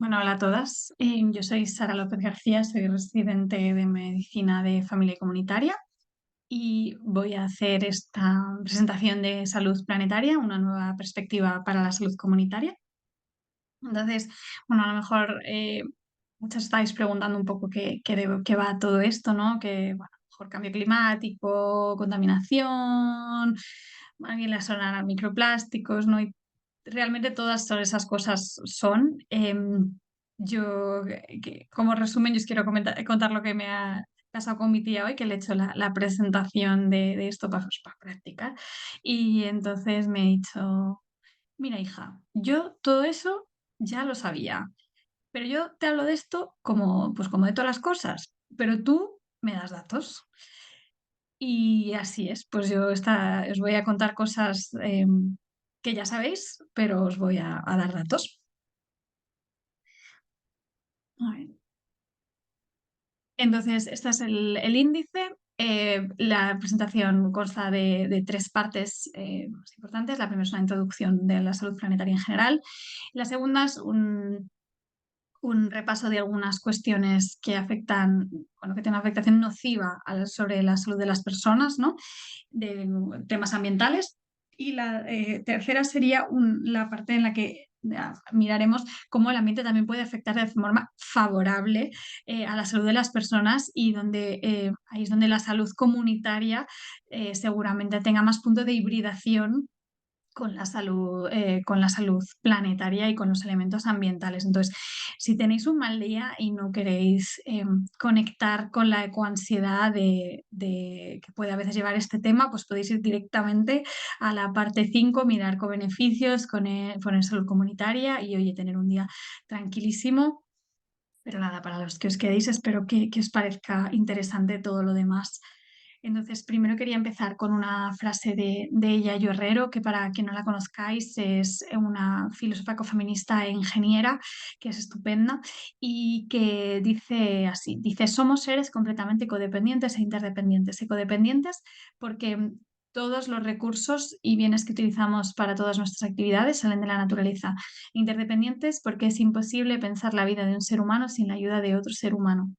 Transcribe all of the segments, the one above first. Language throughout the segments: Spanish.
Bueno, hola a todas. Yo soy Sara López García, soy residente de Medicina de Familia y Comunitaria y voy a hacer esta presentación de salud planetaria, una nueva perspectiva para la salud comunitaria. Entonces, bueno, a lo mejor muchas estáis preguntando un poco qué va todo esto, ¿no? Que, bueno, a lo mejor cambio climático, contaminación, a alguien le sonarán microplásticos, ¿no? Y realmente todas esas cosas son. Yo, como resumen, yo os quiero contar lo que me ha pasado con mi tía hoy, que le he hecho la presentación de esto para practicar. Y entonces me he dicho, mira, hija, yo todo eso ya lo sabía, pero yo te hablo de esto como, pues como de todas las cosas, pero tú me das datos. Y así es, pues os voy a contar cosas que ya sabéis, pero os voy a dar datos. A ver. Entonces, este es el índice. La presentación consta de tres partes más importantes. La primera es una introducción de la salud planetaria en general. La segunda es un repaso de algunas cuestiones que afectan, bueno, que tienen afectación nociva sobre la salud de las personas, ¿no? De temas ambientales. Y la tercera sería la parte en la que miraremos cómo el ambiente también puede afectar de forma favorable a la salud de las personas y donde ahí es donde la salud comunitaria seguramente tenga más punto de hibridación con la salud planetaria y con los elementos ambientales. Entonces, si tenéis un mal día y no queréis conectar con la ecoansiedad que puede a veces llevar este tema, pues podéis ir directamente a la parte 5, mirar co-beneficios, poner salud comunitaria y, oye, tener un día tranquilísimo. Pero nada, para los que os quedéis, espero que os parezca interesante todo lo demás. Entonces, primero quería empezar con una frase de Yayo Herrero, que para quien no la conozcáis es una filósofa ecofeminista e ingeniera, que es estupenda, y que dice así, dice, somos seres completamente codependientes e interdependientes. Ecodependientes porque todos los recursos y bienes que utilizamos para todas nuestras actividades salen de la naturaleza. Interdependientes porque es imposible pensar la vida de un ser humano sin la ayuda de otro ser humano.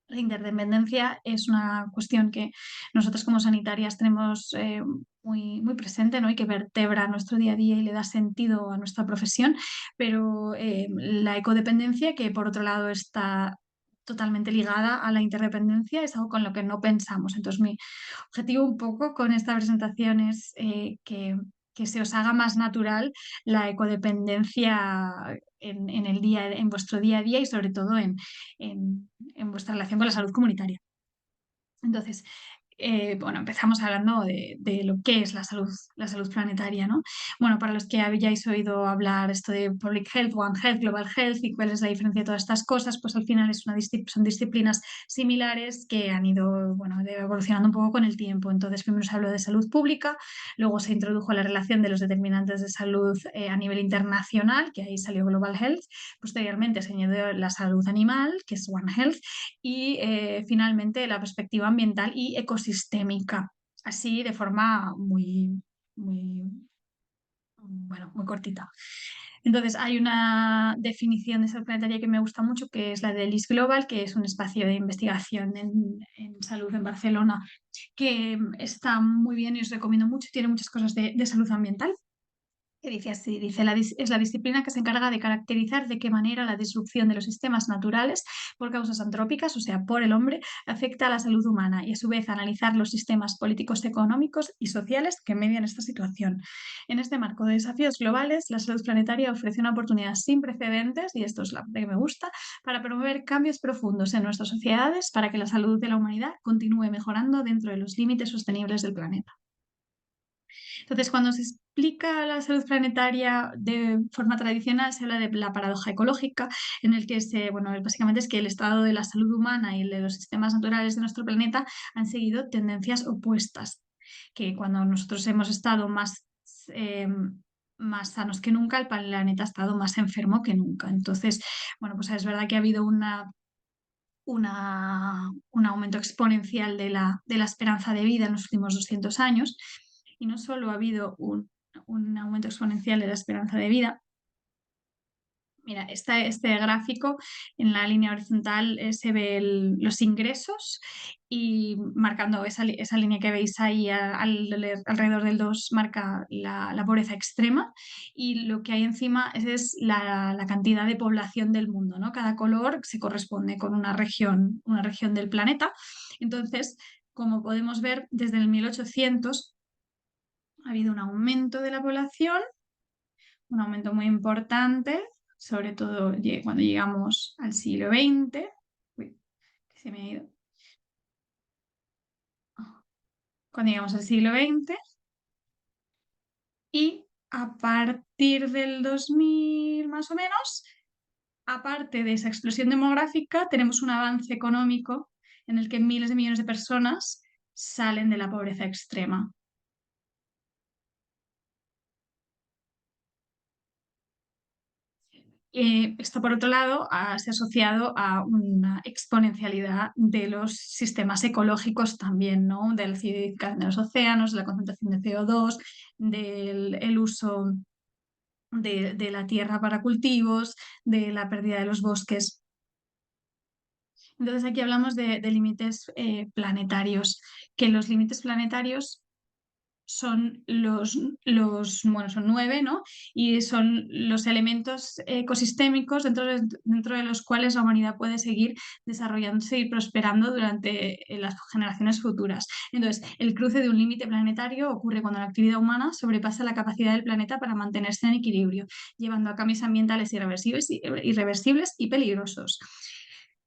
La interdependencia es una cuestión que nosotros como sanitarias tenemos muy presente, ¿no? Y que vertebra nuestro día a día y le da sentido a nuestra profesión, pero la ecodependencia, que por otro lado está totalmente ligada a la interdependencia, es algo con lo que no pensamos. Entonces, mi objetivo un poco con esta presentación es que se os haga más natural la ecodependencia en el día, en vuestro día a día y sobre todo en vuestra relación con la salud comunitaria. Entonces, bueno, empezamos hablando de lo que es la salud planetaria, ¿no? Bueno, para los que hayáis oído hablar esto de Public Health, One Health, Global Health y cuál es la diferencia de todas estas cosas, pues al final son disciplinas similares que han ido, bueno, evolucionando un poco con el tiempo. Entonces, primero se habló de salud pública, luego se introdujo la relación de los determinantes de salud a nivel internacional, que ahí salió Global Health. Posteriormente se añadió la salud animal, que es One Health, y finalmente la perspectiva ambiental y ecosistémica, así de forma muy, bueno, muy cortita. Entonces, hay una definición de salud planetaria que me gusta mucho, que es la del IS Global, que es un espacio de investigación en salud en Barcelona, que está muy bien y os recomiendo mucho. Tiene muchas cosas de salud ambiental que dice así, dice, es la disciplina que se encarga de caracterizar de qué manera la disrupción de los sistemas naturales por causas antrópicas, o sea, por el hombre, afecta a la salud humana y a su vez analizar los sistemas políticos, económicos y sociales que median esta situación. En este marco de desafíos globales, la salud planetaria ofrece una oportunidad sin precedentes, y esto es la parte que me gusta, para promover cambios profundos en nuestras sociedades para que la salud de la humanidad continúe mejorando dentro de los límites sostenibles del planeta. Entonces, cuando se explica la salud planetaria de forma tradicional, se habla de la paradoja ecológica, en el que bueno, básicamente es que el estado de la salud humana y el de los sistemas naturales de nuestro planeta han seguido tendencias opuestas, que cuando nosotros hemos estado eh, más sanos que nunca, el planeta ha estado más enfermo que nunca. Entonces, bueno, pues es verdad que ha habido un aumento exponencial de la esperanza de vida en los últimos 200 años. Y no solo ha habido un aumento exponencial de la esperanza de vida, Mira, este gráfico en la línea horizontal se ve los ingresos y marcando esa línea que veis ahí alrededor del 2 marca la pobreza extrema y lo que hay encima es la cantidad de población del mundo, ¿no? Cada color se corresponde con una región del planeta. Entonces, como podemos ver, desde el 1800 ha habido un aumento de la población, un aumento muy importante, sobre todo cuando llegamos al siglo XX. Uy, que se me ha ido. Cuando llegamos al siglo XX y a partir del 2000 más o menos, aparte de esa explosión demográfica, tenemos un avance económico en el que miles de millones de personas salen de la pobreza extrema. Esto, por otro lado, se ha asociado a una exponencialidad de los sistemas ecológicos también, ¿no? De la acidificación de los océanos, de la concentración de CO2, del el uso de la tierra para cultivos, de la pérdida de los bosques. Entonces, aquí hablamos de límites planetarios, que los límites planetarios son bueno, son 9, ¿no? Y son los elementos ecosistémicos dentro de los cuales la humanidad puede seguir desarrollándose y prosperando durante las generaciones futuras. Entonces, el cruce de un límite planetario ocurre cuando la actividad humana sobrepasa la capacidad del planeta para mantenerse en equilibrio, llevando a cambios ambientales irreversibles y peligrosos.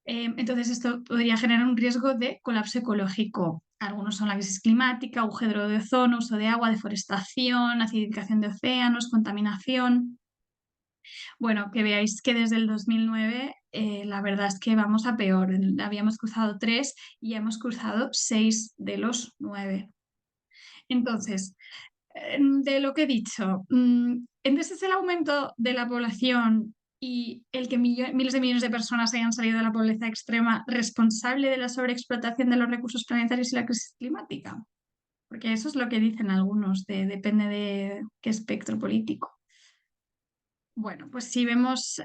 Entonces, esto podría generar un riesgo de colapso ecológico. Algunos son la crisis climática, agujero de ozono, uso de agua, deforestación, acidificación de océanos, contaminación. Bueno, que veáis que desde el 2009 la verdad es que vamos a peor. Habíamos cruzado 3 y ya hemos cruzado 6 de los 9. Entonces, de lo que he dicho, entonces el aumento de la población y el que miles de millones de personas hayan salido de la pobreza extrema responsable de la sobreexplotación de los recursos planetarios y la crisis climática. Porque eso es lo que dicen algunos, depende de qué espectro político. Bueno, pues si vemos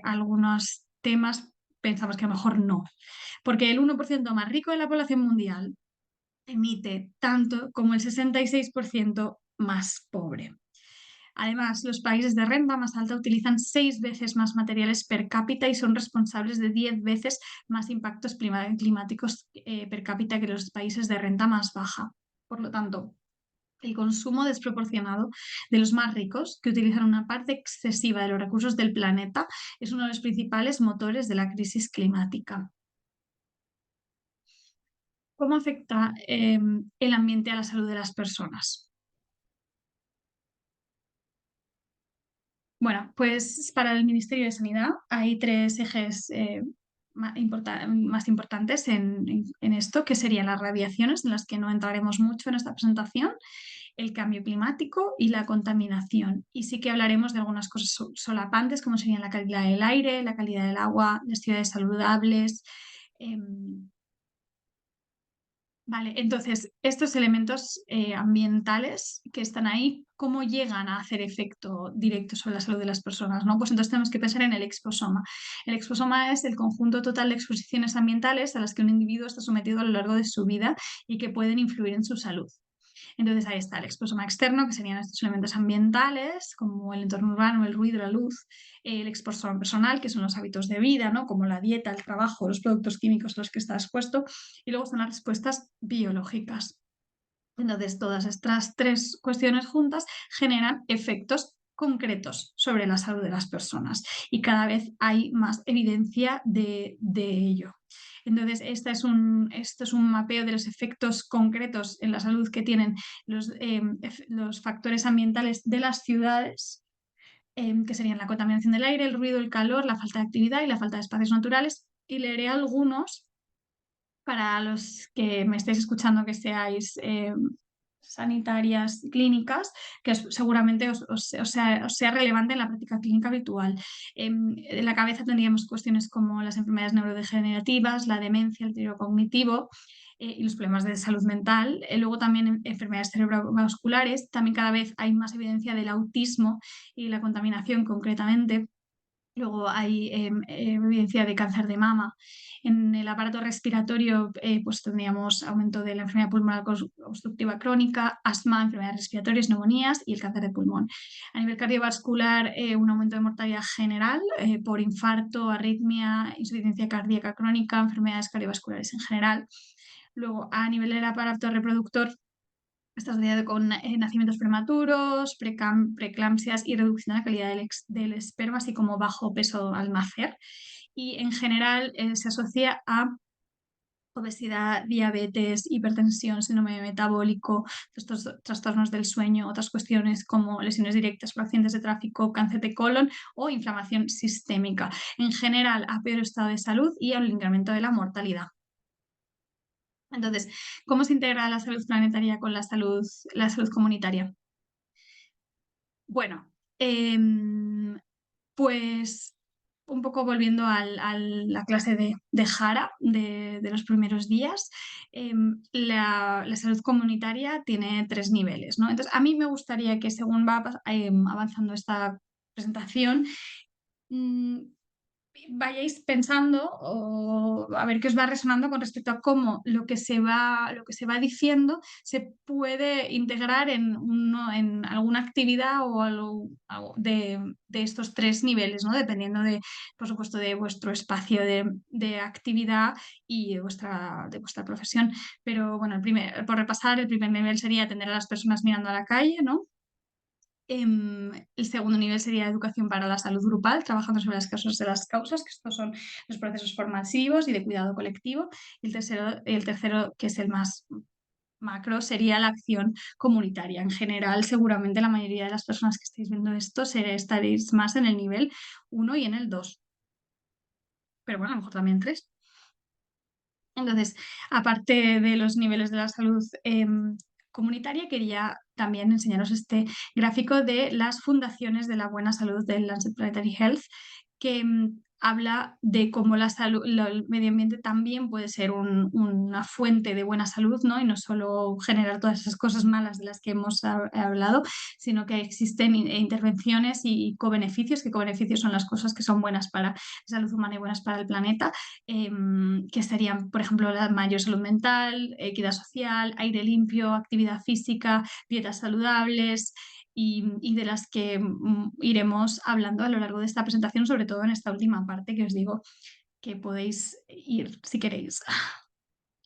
algunos temas, pensamos que a lo mejor no, porque el 1% más rico de la población mundial emite tanto como el 66% más pobre. Además, los países de renta más alta utilizan 6 veces más materiales per cápita y son responsables de 10 veces más impactos climáticos per cápita que los países de renta más baja. Por lo tanto, el consumo desproporcionado de los más ricos, que utilizan una parte excesiva de los recursos del planeta, es uno de los principales motores de la crisis climática. ¿Cómo afecta el ambiente a la salud de las personas? Bueno, pues para el Ministerio de Sanidad hay 3 ejes más importantes en esto, que serían las radiaciones, en las que no entraremos mucho en esta presentación, el cambio climático y la contaminación. Y sí que hablaremos de algunas cosas solapantes, como serían la calidad del aire, la calidad del agua, las ciudades saludables. em, Vale, entonces, estos elementos ambientales que están ahí, ¿cómo llegan a hacer efecto directo sobre la salud de las personas? ¿No? Pues entonces tenemos que pensar en el exposoma. El exposoma es el conjunto total de exposiciones ambientales a las que un individuo está sometido a lo largo de su vida y que pueden influir en su salud. Entonces ahí está el exposoma externo, que serían estos elementos ambientales, como el entorno urbano, el ruido, la luz, el exposoma personal, que son los hábitos de vida, ¿no? Como la dieta, el trabajo, los productos químicos a los que está expuesto, y luego están las respuestas biológicas. Entonces, todas estas 3 cuestiones juntas generan efectos concretos sobre la salud de las personas y cada vez hay más evidencia de ello. Entonces, esto es un mapeo de los efectos concretos en la salud que tienen los factores ambientales de las ciudades, que serían la contaminación del aire, el ruido, el calor, la falta de actividad y la falta de espacios naturales. Y leeré algunos para los que me estéis escuchando que seáis sanitarias clínicas, que seguramente os sea relevante en la práctica clínica habitual. En la cabeza tendríamos cuestiones como las enfermedades neurodegenerativas, la demencia, el deterioro cognitivo y los problemas de salud mental. Luego también enfermedades cerebrovasculares. También cada vez hay más evidencia del autismo y la contaminación concretamente. Luego hay evidencia de cáncer de mama. En el aparato respiratorio, pues tendríamos aumento de la enfermedad pulmonar obstructiva crónica, asma, enfermedades respiratorias, neumonías y el cáncer de pulmón. A nivel cardiovascular, un aumento de mortalidad general por infarto, arritmia, insuficiencia cardíaca crónica, enfermedades cardiovasculares en general. Luego, a nivel del aparato reproductor, está asociado con nacimientos prematuros, preeclampsias y reducción de la calidad del esperma, así como bajo peso al nacer. Y en general se asocia a obesidad, diabetes, hipertensión, síndrome metabólico, estos trastornos del sueño, otras cuestiones como lesiones directas por accidentes de tráfico, cáncer de colon o inflamación sistémica. En general, a peor estado de salud y al incremento de la mortalidad. Entonces, ¿cómo se integra la salud planetaria con la salud comunitaria? Bueno, pues un poco volviendo a la clase de Jara de los primeros días, la salud comunitaria tiene 3 niveles, ¿no? Entonces, a mí me gustaría que según va avanzando esta presentación, mm, vayáis pensando o a ver qué os va resonando con respecto a cómo lo que se va diciendo se puede integrar en alguna actividad o algo de estos 3 niveles, ¿no? Dependiendo de, por supuesto, de vuestro espacio de actividad y de vuestra profesión. Pero bueno, por repasar, el primer nivel sería atender a las personas mirando a la calle, ¿no? El segundo nivel sería educación para la salud grupal, trabajando sobre las causas de las causas, que estos son los procesos formativos y de cuidado colectivo. Y el tercero, que es el más macro, sería la acción comunitaria. En general, seguramente la mayoría de las personas que estáis viendo esto estaréis más en el nivel 1 y en el 2, pero bueno, a lo mejor también 3. Entonces, aparte de los niveles de la salud comunitaria, quería también enseñaros este gráfico de las fundaciones de la buena salud del Lancet Planetary Health, que habla de cómo la salud, el medio ambiente también puede ser una fuente de buena salud, ¿no? Y no solo generar todas esas cosas malas de las que hemos hablado, sino que existen intervenciones y cobeneficios, que cobeneficios son las cosas que son buenas para la salud humana y buenas para el planeta, que serían, por ejemplo, la mayor salud mental, equidad social, aire limpio, actividad física, dietas saludables y de las que iremos hablando a lo largo de esta presentación, sobre todo en esta última parte que os digo que podéis ir si queréis.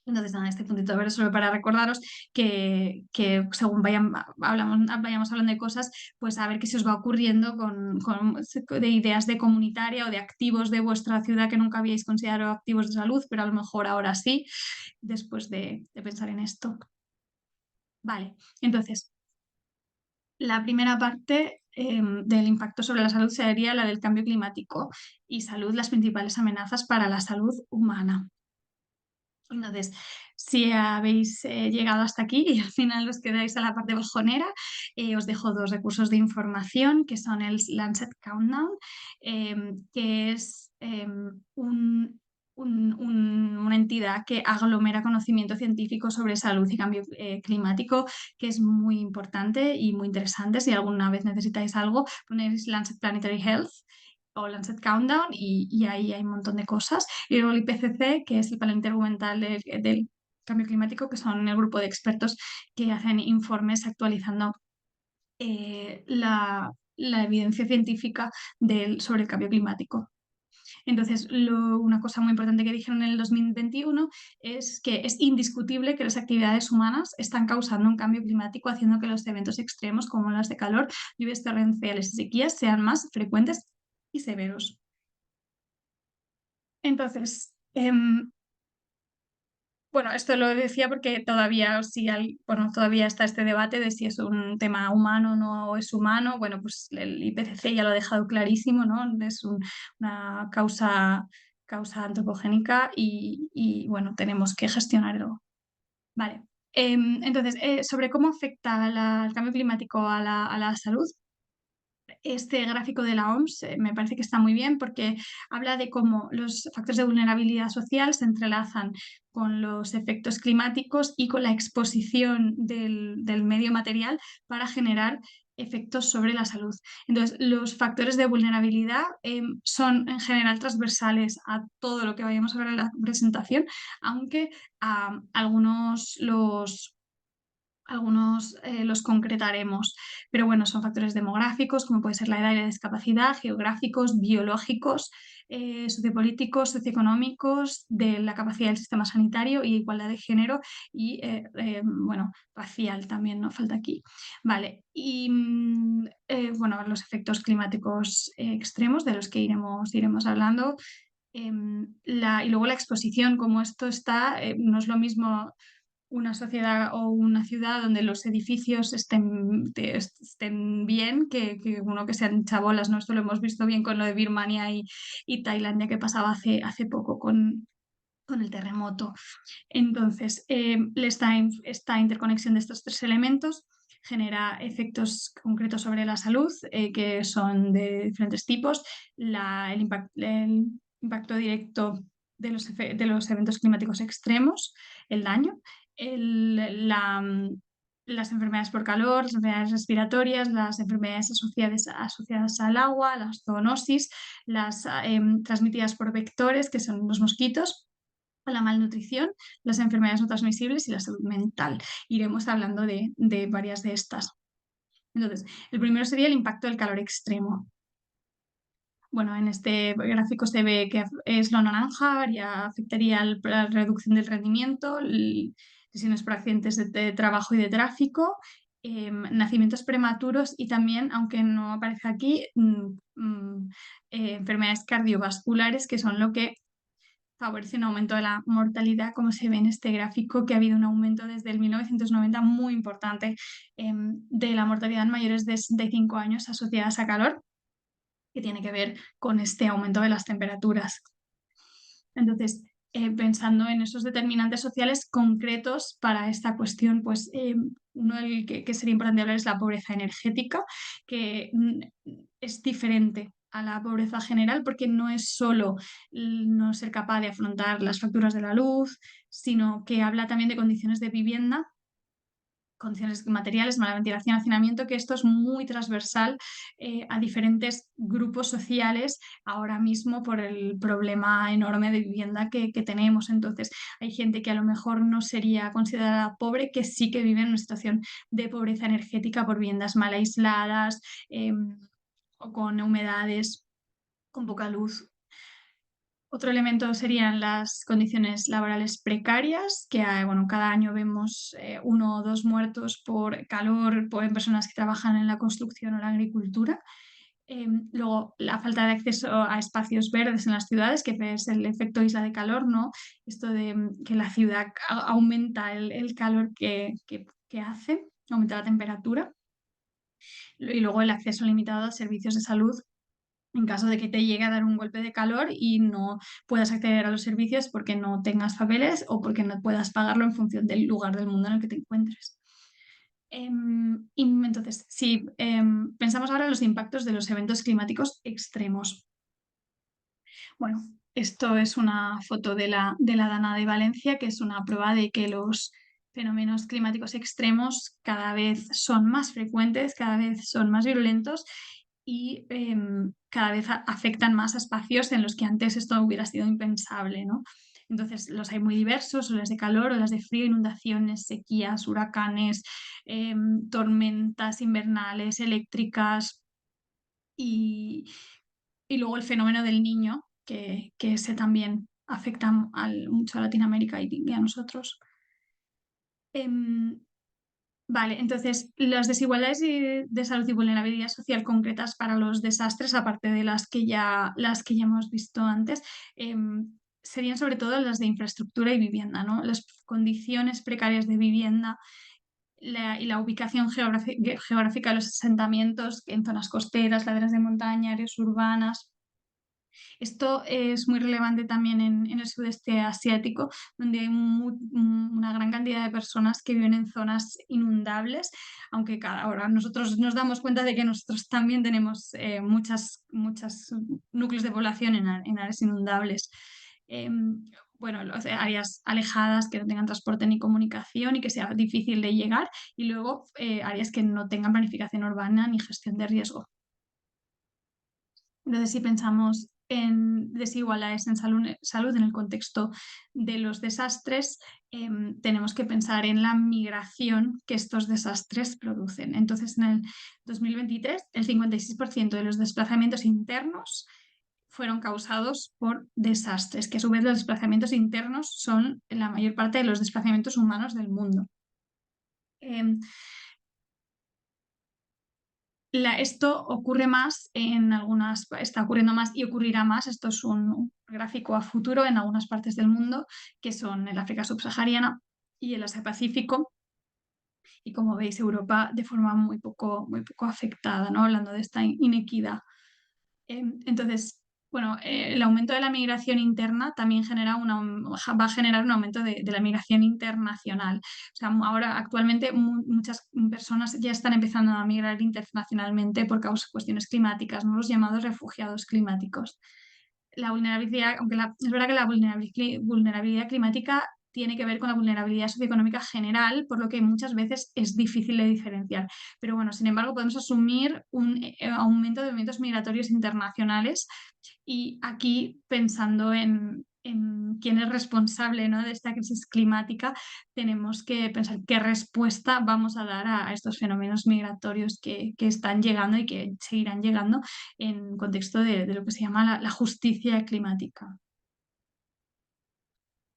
Entonces, nada, este puntito verde solo para recordaros que según vayamos hablando de cosas, pues a ver qué se os va ocurriendo de ideas de comunitaria o de activos de vuestra ciudad que nunca habíais considerado activos de salud, pero a lo mejor ahora sí, después de pensar en esto. Vale, entonces, la primera parte del impacto sobre la salud sería la del cambio climático y salud, las principales amenazas para la salud humana. Entonces, si habéis llegado hasta aquí y al final os quedáis a la parte bajonera, os dejo 2 recursos de información que son el Lancet Countdown, que es una entidad que aglomera conocimiento científico sobre salud y cambio climático, que es muy importante y muy interesante. Si alguna vez necesitáis algo, ponéis Lancet Planetary Health o Lancet Countdown y ahí hay un montón de cosas. Y luego el IPCC, que es el panel intergubernamental del cambio climático, que son el grupo de expertos que hacen informes actualizando la evidencia científica sobre el cambio climático. Entonces, una cosa muy importante que dijeron en el 2021 es que es indiscutible que las actividades humanas están causando un cambio climático, haciendo que los eventos extremos como las de calor, lluvias torrenciales y sequías sean más frecuentes y severos. Entonces, bueno, esto lo decía porque todavía, todavía está este debate de si es un tema humano o no es humano. Bueno, pues el IPCC ya lo ha dejado clarísimo, ¿no? Es una causa antropogénica y, bueno, tenemos que gestionarlo. Vale. Entonces, sobre cómo afecta el cambio climático a la salud, este gráfico de la OMS me parece que está muy bien porque habla de cómo los factores de vulnerabilidad social se entrelazan con los efectos climáticos y con la exposición del medio material para generar efectos sobre la salud. Entonces, los factores de vulnerabilidad son en general transversales a todo lo que vayamos a ver en la presentación, aunque algunos los concretaremos, pero bueno, son factores demográficos, como puede ser la edad y la discapacidad, geográficos, biológicos, sociopolíticos, socioeconómicos, de la capacidad del sistema sanitario y igualdad de género y, bueno, racial también, no falta aquí. Vale, y bueno, los efectos climáticos extremos de los que iremos hablando. Y luego la exposición, como esto está, no es lo mismo una sociedad o una ciudad donde los edificios estén bien que uno que sean chabolas, ¿no? Esto lo hemos visto bien con lo de Birmania y Tailandia que pasaba hace poco con el terremoto. Entonces, esta interconexión de estos tres elementos genera efectos concretos sobre la salud, que son de diferentes tipos. El impacto directo de los eventos climáticos extremos, el daño, las enfermedades por calor, las enfermedades respiratorias, las enfermedades asociadas al agua, las zoonosis, las transmitidas por vectores, que son los mosquitos, la malnutrición, las enfermedades no transmisibles y la salud mental. Iremos hablando de varias de estas. Entonces, el primero sería el impacto del calor extremo. Bueno, en este gráfico se ve que es lo naranja, ya afectaría la reducción del rendimiento, lesiones por accidentes de trabajo y de tráfico, nacimientos prematuros y también, aunque no aparece aquí, enfermedades cardiovasculares, que son lo que favorece un aumento de la mortalidad, como se ve en este gráfico, que ha habido un aumento desde el 1990 muy importante de la mortalidad en mayores de 65 años asociadas a calor, que tiene que ver con este aumento de las temperaturas. Entonces, pensando en esos determinantes sociales concretos para esta cuestión, pues uno del que sería importante hablar es la pobreza energética, que es diferente a la pobreza general porque no es solo no ser capaz de afrontar las facturas de la luz, sino que habla también de condiciones de vivienda, condiciones materiales, mala ventilación, hacinamiento, que esto es muy transversal a diferentes grupos sociales ahora mismo por el problema enorme de vivienda que tenemos. Entonces, hay gente que a lo mejor no sería considerada pobre, que sí que vive en una situación de pobreza energética por viviendas mal aisladas o con humedades, con poca luz. Otro elemento serían las condiciones laborales precarias, que bueno, cada año vemos 1 o 2 muertos por calor, en personas que trabajan en la construcción o la agricultura. Luego, la falta de acceso a espacios verdes en las ciudades, que es el efecto isla de calor, ¿no? Esto de que la ciudad aumenta el calor que hace, aumenta la temperatura. Y luego el acceso limitado a servicios de salud en caso de que te llegue a dar un golpe de calor y no puedas acceder a los servicios porque no tengas papeles o porque no puedas pagarlo en función del lugar del mundo en el que te encuentres. Y entonces, si pensamos ahora en los impactos de los eventos climáticos extremos. Bueno, esto es una foto de la Dana de Valencia, que es una prueba de que los fenómenos climáticos extremos cada vez son más frecuentes, cada vez son más virulentos y cada vez afectan más a espacios en los que antes esto hubiera sido impensable, ¿no? Entonces los hay muy diversos, olas de calor, olas de frío, inundaciones, sequías, huracanes, tormentas invernales, eléctricas y, y luego el fenómeno del niño, que ese también afecta mucho a Latinoamérica y a nosotros. Vale, entonces las desigualdades de salud y vulnerabilidad social concretas para los desastres, aparte de las que ya hemos visto antes, serían sobre todo las de infraestructura y vivienda, ¿no? Las condiciones precarias de vivienda y la ubicación geográfica de los asentamientos en zonas costeras, laderas de montaña, áreas urbanas. Esto es muy relevante también en el sudeste asiático, donde hay una gran cantidad de personas que viven en zonas inundables, aunque ahora nosotros nos damos cuenta de que nosotros también tenemos muchos núcleos de población en áreas inundables. bueno, áreas alejadas que no tengan transporte ni comunicación y que sea difícil de llegar, y luego áreas que no tengan planificación urbana ni gestión de riesgo. Entonces, si pensamos en desigualdades en salud en el contexto de los desastres, tenemos que pensar en la migración que estos desastres producen. Entonces, en el 2023, el 56% de los desplazamientos internos fueron causados por desastres, que a su vez los desplazamientos internos son la mayor parte de los desplazamientos humanos del mundo. Em, esto ocurre más en algunas, está ocurriendo más y ocurrirá más. Esto es un gráfico a futuro en algunas partes del mundo, que son el África subsahariana y el Asia Pacífico. Y como veis, Europa de forma muy poco afectada, ¿no? Hablando de esta inequidad. Entonces, bueno, el aumento de la migración interna también va a generar un aumento de la migración internacional. O sea, ahora actualmente muchas personas ya están empezando a migrar internacionalmente por cuestiones climáticas, ¿no? Los llamados refugiados climáticos. La vulnerabilidad, aunque es verdad que la vulnerabilidad climática tiene que ver con la vulnerabilidad socioeconómica general, por lo que muchas veces es difícil de diferenciar. Pero bueno, sin embargo, podemos asumir un aumento de movimientos migratorios internacionales, y aquí pensando en quién es responsable, ¿no?, de esta crisis climática, tenemos que pensar qué respuesta vamos a dar a estos fenómenos migratorios que están llegando y que seguirán llegando en contexto de lo que se llama la justicia climática.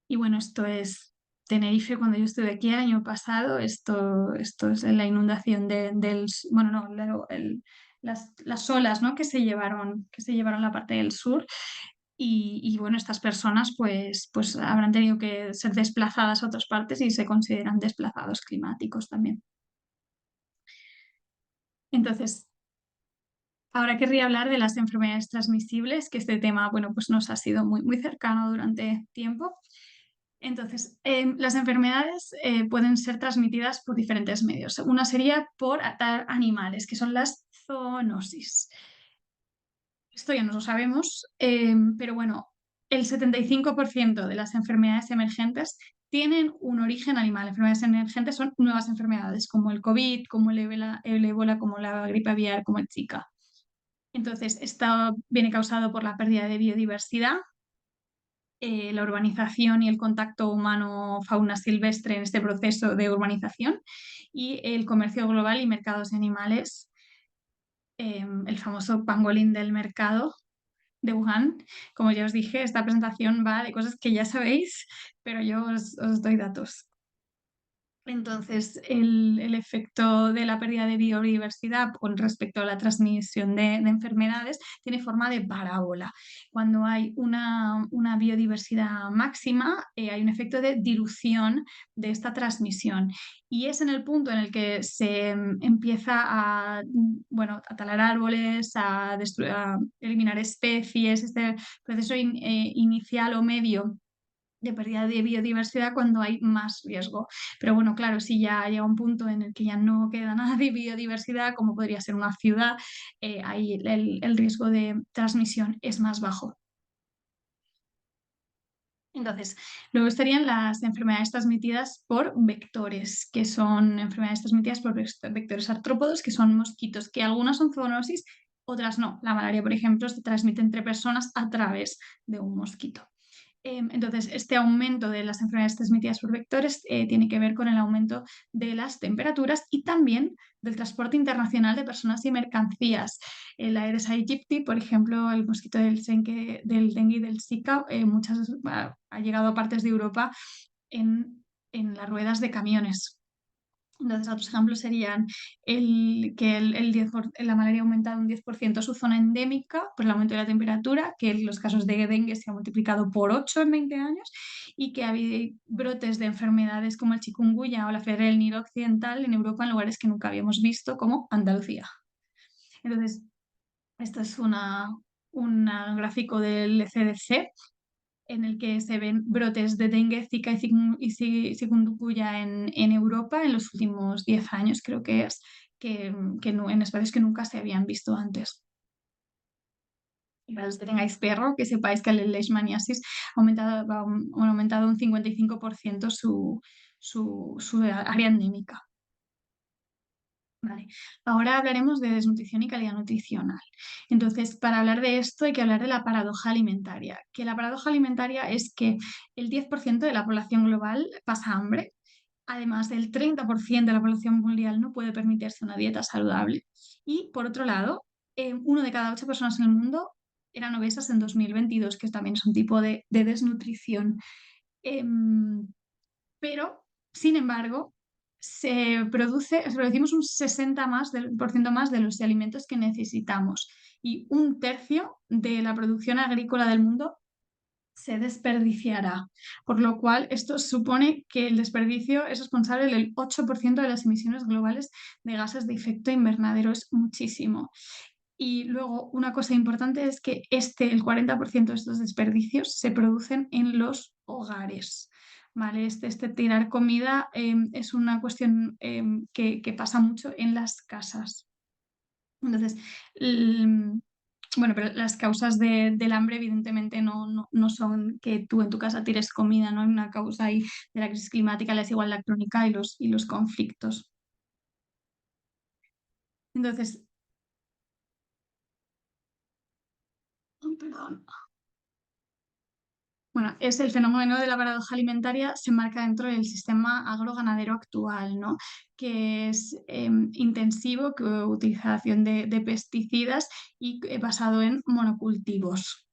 Y bueno, esto es Tenerife cuando yo estuve aquí el año pasado. Esto es la inundación bueno, no, las olas, ¿no?, que se llevaron la parte del sur. Y bueno, estas personas pues habrán tenido que ser desplazadas a otras partes y se consideran desplazados climáticos también. Entonces, ahora querría hablar de las enfermedades transmisibles, que este tema, bueno, pues nos ha sido muy cercano durante tiempo. Entonces, las enfermedades pueden ser transmitidas por diferentes medios. Una sería por atar animales, que son las zoonosis. Esto ya no lo sabemos, pero bueno, el 75% de las enfermedades emergentes tienen un origen animal. Enfermedades emergentes son nuevas enfermedades, como el COVID, como el ébola, como la gripe aviar, como el Zika. Entonces, esto viene causado por la pérdida de biodiversidad, la urbanización y el contacto humano-fauna silvestre en este proceso de urbanización, y el comercio global y mercados de animales, el famoso pangolín del mercado de Wuhan. Como ya os dije, esta presentación va de cosas que ya sabéis, pero yo os doy datos. Entonces, el efecto de la pérdida de biodiversidad con respecto a la transmisión de enfermedades tiene forma de parábola. Cuando hay una biodiversidad máxima, hay un efecto de dilución de esta transmisión. Y es en el punto en el que se empieza bueno, a talar árboles, a eliminar especies, este proceso inicial o medio de pérdida de biodiversidad, cuando hay más riesgo. Pero bueno, claro, si ya llega un punto en el que ya no queda nada de biodiversidad, como podría ser una ciudad, ahí el riesgo de transmisión es más bajo. Entonces, luego estarían las enfermedades transmitidas por vectores, que son enfermedades transmitidas por vectores artrópodos, que son mosquitos, que algunas son zoonosis, otras no. La malaria, por ejemplo, se transmite entre personas a través de un mosquito. Entonces, este aumento de las enfermedades transmitidas por vectores tiene que ver con el aumento de las temperaturas y también del transporte internacional de personas y mercancías. El Aedes aegypti, por ejemplo, el mosquito del dengue y del Zika, ha llegado a partes de Europa en las ruedas de camiones. Entonces, otros ejemplos serían que la malaria ha aumentado un 10% su zona endémica por el aumento de la temperatura, que los casos de dengue se han multiplicado por 8 en 20 años, y que ha habido brotes de enfermedades como el chikungunya o la fiebre del Nilo occidental en Europa en lugares que nunca habíamos visto, como Andalucía. Entonces, esto es un gráfico del CDC en el que se ven brotes de dengue, zika y chikungunya en Europa en los últimos 10 años, creo que es, en espacios que nunca se habían visto antes. Y para los que tengáis perro, que sepáis que el leishmaniasis ha aumentado, ha aumentado un 55% su área endémica. Vale, ahora hablaremos de desnutrición y calidad nutricional. Entonces, para hablar de esto hay que hablar de la paradoja alimentaria, que la paradoja alimentaria es que el 10% de la población global pasa hambre, además el 30% de la población mundial no puede permitirse una dieta saludable y, por otro lado, uno de cada 8 personas en el mundo eran obesas en 2022, que también es un tipo de desnutrición. Em, pero, sin embargo, producimos un 60 por ciento más de los alimentos que necesitamos y un tercio de la producción agrícola del mundo se desperdiciará, por lo cual esto supone que el desperdicio es responsable del 8% de las emisiones globales de gases de efecto invernadero, es muchísimo. Y luego, una cosa importante es que el 40% de estos desperdicios se producen en los hogares. ¿Vale? Este tirar comida es una cuestión que pasa mucho en las casas. Entonces, bueno, pero las causas del hambre evidentemente no son que tú en tu casa tires comida, no hay una causa ahí de la crisis climática, la desigualdad crónica y los conflictos. Entonces, perdón. Bueno, es el fenómeno de la paradoja alimentaria se marca dentro del sistema agroganadero actual, ¿no? Que es intensivo, que utilización de pesticidas y basado en monocultivos.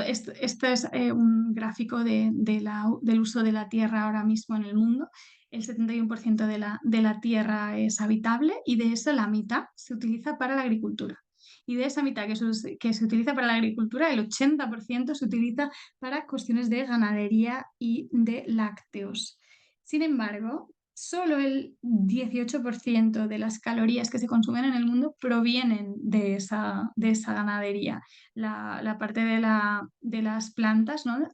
Esto es un gráfico del uso de la tierra ahora mismo en el mundo. El 71% de la tierra es habitable y de eso la mitad se utiliza para la agricultura. Y de esa mitad que se utiliza para la agricultura, el 80% se utiliza para cuestiones de ganadería y de lácteos. Sin embargo, solo el 18% de las calorías que se consumen en el mundo provienen de esa ganadería. La parte de las plantas, ¿no?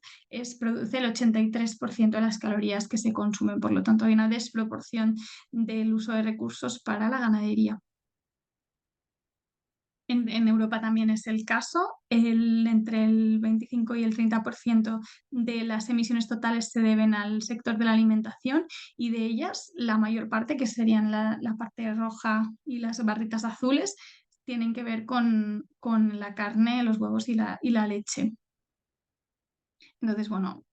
Produce el 83% de las calorías que se consumen, por lo tanto hay una desproporción del uso de recursos para la ganadería. En Europa también es el caso. Entre el 25 y el 30% de las emisiones totales se deben al sector de la alimentación y de ellas la mayor parte, que serían la parte roja y las barritas azules, tienen que ver con la carne, los huevos y la leche. Entonces, bueno,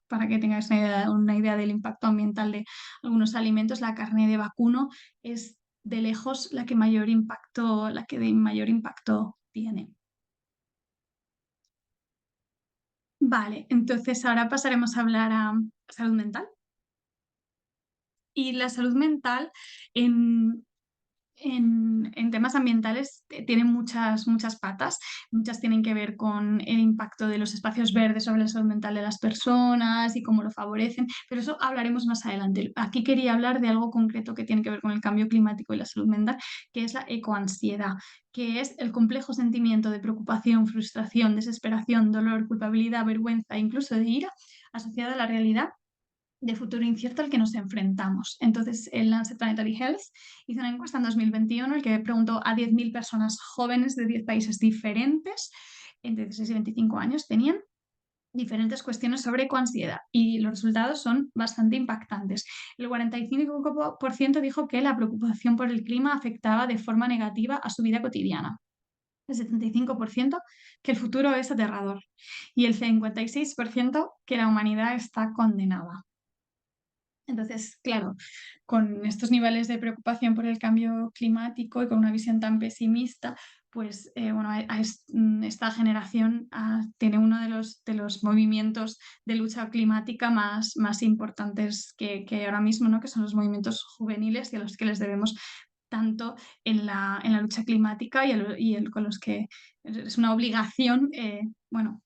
para que tengáis una idea del impacto ambiental de algunos alimentos, la carne de vacuno es de lejos la que de mayor impacto tiene. Vale, entonces ahora pasaremos a hablar a salud mental. Y la salud mental en, en temas ambientales tiene muchas patas. Muchas tienen que ver con el impacto de los espacios verdes sobre la salud mental de las personas y cómo lo favorecen, pero eso hablaremos más adelante. Aquí quería hablar de algo concreto que tiene que ver con el cambio climático y la salud mental, que es la ecoansiedad, que es el complejo sentimiento de preocupación, frustración, desesperación, dolor, culpabilidad, vergüenza e incluso de ira asociada a la realidad de futuro incierto al que nos enfrentamos. Entonces, el Lancet Planetary Health hizo una encuesta en 2021 el que preguntó a 10.000 personas jóvenes de 10 países diferentes, entre 16 y 25 años, tenían diferentes cuestiones sobre ecoansiedad y los resultados son bastante impactantes. El 45% dijo que la preocupación por el clima afectaba de forma negativa a su vida cotidiana. El 75% que el futuro es aterrador y el 56% que la humanidad está condenada. Entonces, claro, con estos niveles de preocupación por el cambio climático y con una visión tan pesimista, pues bueno, esta generación tiene uno de los movimientos de lucha climática más importantes que hay ahora mismo, ¿no? Que son los movimientos juveniles y a los que les debemos tanto en la lucha climática con los que es una obligación, bueno,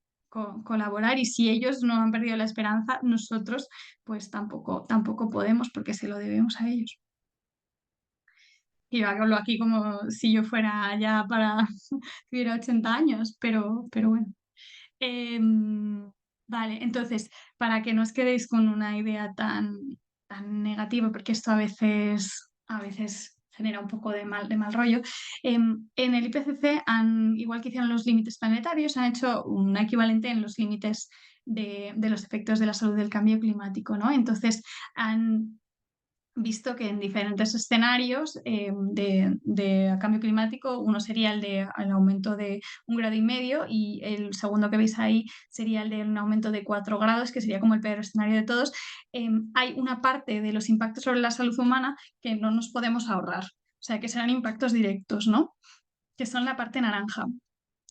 colaborar y si ellos no han perdido la esperanza, nosotros pues tampoco podemos porque se lo debemos a ellos. Y yo hablo aquí como si yo fuera ya para tuviera 80 años, pero bueno. Vale, entonces, para que no os quedéis con una idea tan negativa, porque esto a veces genera un poco de mal rollo. En el IPCC, igual que hicieron los límites planetarios, han hecho un equivalente en los límites de los efectos de la salud del cambio climático, ¿no? Entonces, han visto que en diferentes escenarios de cambio climático, uno sería el de el aumento de 1,5 grados y el segundo que veis ahí sería el de un aumento de 4 grados, que sería como el peor escenario de todos. Hay una parte de los impactos sobre la salud humana que no nos podemos ahorrar, o sea, que serán impactos directos, ¿no? Que son la parte naranja.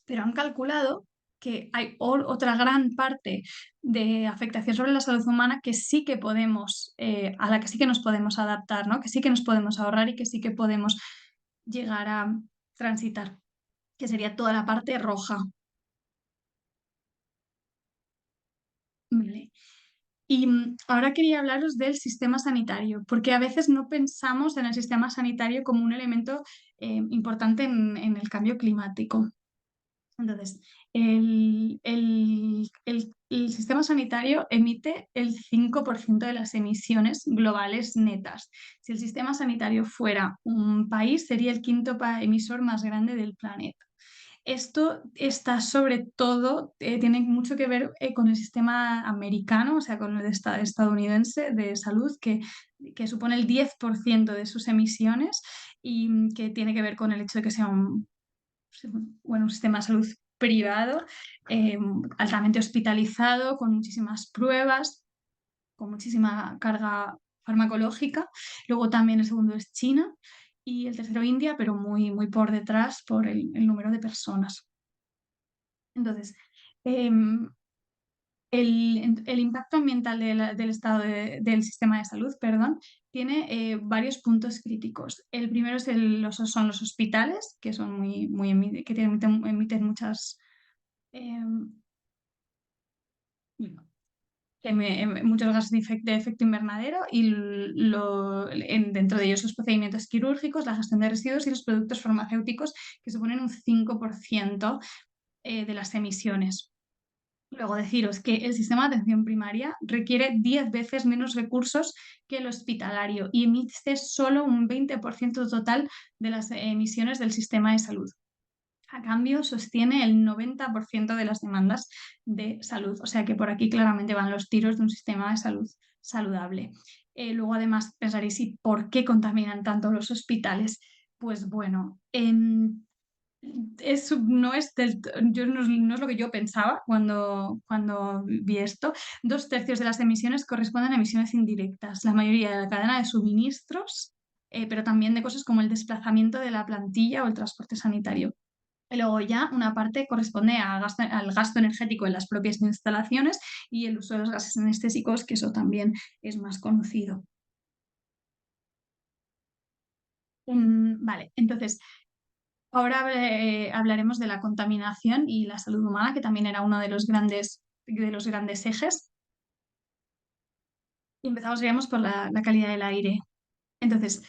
Pero han calculado que hay otra gran parte de afectación sobre la salud humana que sí que podemos, a la que sí que nos podemos adaptar, ¿no? Que sí que nos podemos ahorrar y que sí que podemos llegar a transitar, que sería toda la parte roja. Vale. Y ahora quería hablaros del sistema sanitario, porque a veces no pensamos en el sistema sanitario como un elemento importante en el cambio climático. Entonces, el sistema sanitario emite el 5% de las emisiones globales netas. Si el sistema sanitario fuera un país, sería el quinto emisor más grande del planeta. Esto está sobre todo, tiene mucho que ver con el sistema americano, o sea, con el estadounidense de salud, que supone el 10% de sus emisiones y que tiene que ver con el hecho de que sea un sistema de salud privado, eh, altamente hospitalizado, con muchísimas pruebas, con muchísima carga farmacológica. Luego también el segundo es China y el tercero India, pero muy, muy por detrás por el número de personas. Entonces, em, el impacto ambiental del estado del sistema de salud, perdón, tiene varios puntos críticos. El primero es son los hospitales, que son que emiten muchas, eh, muchos gases de efecto invernadero y dentro de ellos los procedimientos quirúrgicos, la gestión de residuos y los productos farmacéuticos, que suponen un 5% de las emisiones. Luego deciros que el sistema de atención primaria requiere 10 veces menos recursos que el hospitalario y emite solo un 20% total de las emisiones del sistema de salud. A cambio, sostiene el 90% de las demandas de salud. O sea que por aquí claramente van los tiros de un sistema de salud saludable. Luego, además, pensaréis, ¿y por qué contaminan tanto los hospitales? Pues bueno, no es no es lo que yo pensaba cuando vi esto. 2/3 de las emisiones corresponden a emisiones indirectas, la mayoría de la cadena de suministros, pero también de cosas como el desplazamiento de la plantilla o el transporte sanitario. Y luego ya una parte corresponde al gasto energético en las propias instalaciones y el uso de los gases anestésicos, que eso también es más conocido. Vale, entonces ahora hablaremos de la contaminación y la salud humana, que también era uno de los grandes ejes. Y empezamos, digamos, por la calidad del aire. Entonces,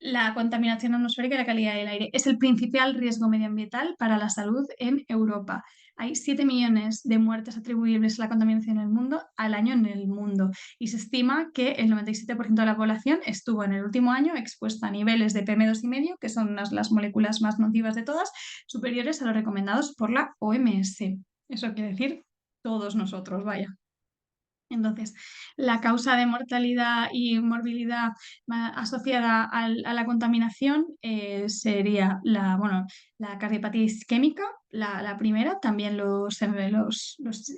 la contaminación atmosférica y la calidad del aire es el principal riesgo medioambiental para la salud en Europa. Hay 7 millones de muertes atribuibles a la contaminación en el mundo al año en el mundo y se estima que el 97% de la población estuvo en el último año expuesta a niveles de PM2,5, que son las moléculas más nocivas de todas, superiores a los recomendados por la OMS. Eso quiere decir todos nosotros, vaya. Entonces, la causa de mortalidad y morbilidad asociada a la contaminación sería la cardiopatía isquémica, la primera, también los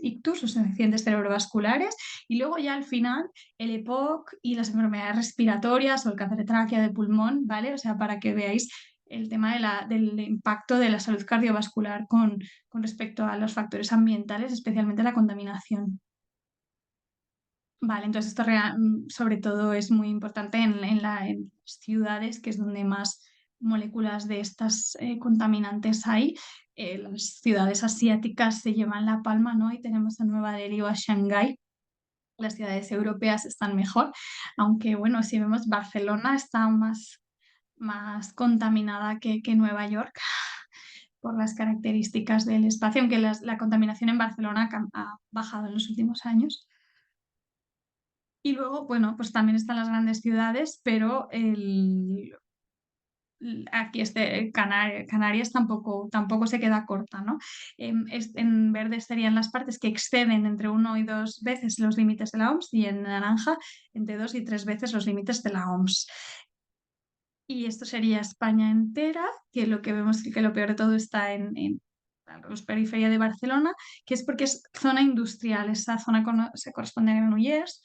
ictus, los accidentes cerebrovasculares, y luego ya al final el EPOC y las enfermedades respiratorias o el cáncer de tráquea, de pulmón, ¿vale? O sea, para que veáis el tema del impacto de la salud cardiovascular con respecto a los factores ambientales, especialmente la contaminación. Vale, entonces esto sobre todo es muy importante en las ciudades, que es donde más moléculas de estas contaminantes hay. Las ciudades asiáticas se llevan la palma, ¿no? Y tenemos a Nueva Delhi o a Shanghái. Las ciudades europeas están mejor, aunque bueno, si vemos Barcelona está más contaminada que Nueva York por las características del espacio, aunque la contaminación en Barcelona ha bajado en los últimos años. Y luego, bueno, pues también están las grandes ciudades, pero aquí Canarias tampoco se queda corta, ¿no? En verde serían las partes que exceden entre 1 y 2 veces los límites de la OMS y en naranja entre 2 y 3 veces los límites de la OMS. Y esto sería España entera, que lo que vemos es que lo peor de todo está en la periferia de Barcelona, que es porque es zona industrial. Esa zona se corresponde a Granollers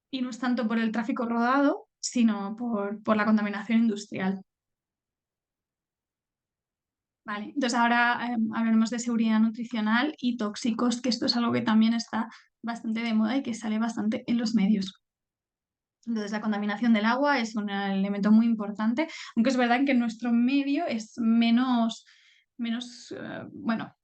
y no es tanto por el tráfico rodado, sino por la contaminación industrial. Vale, entonces ahora hablaremos de seguridad nutricional y tóxicos, que esto es algo que también está bastante de moda y que sale bastante en los medios. Entonces, la contaminación del agua es un elemento muy importante, aunque es verdad que en nuestro medio es bueno,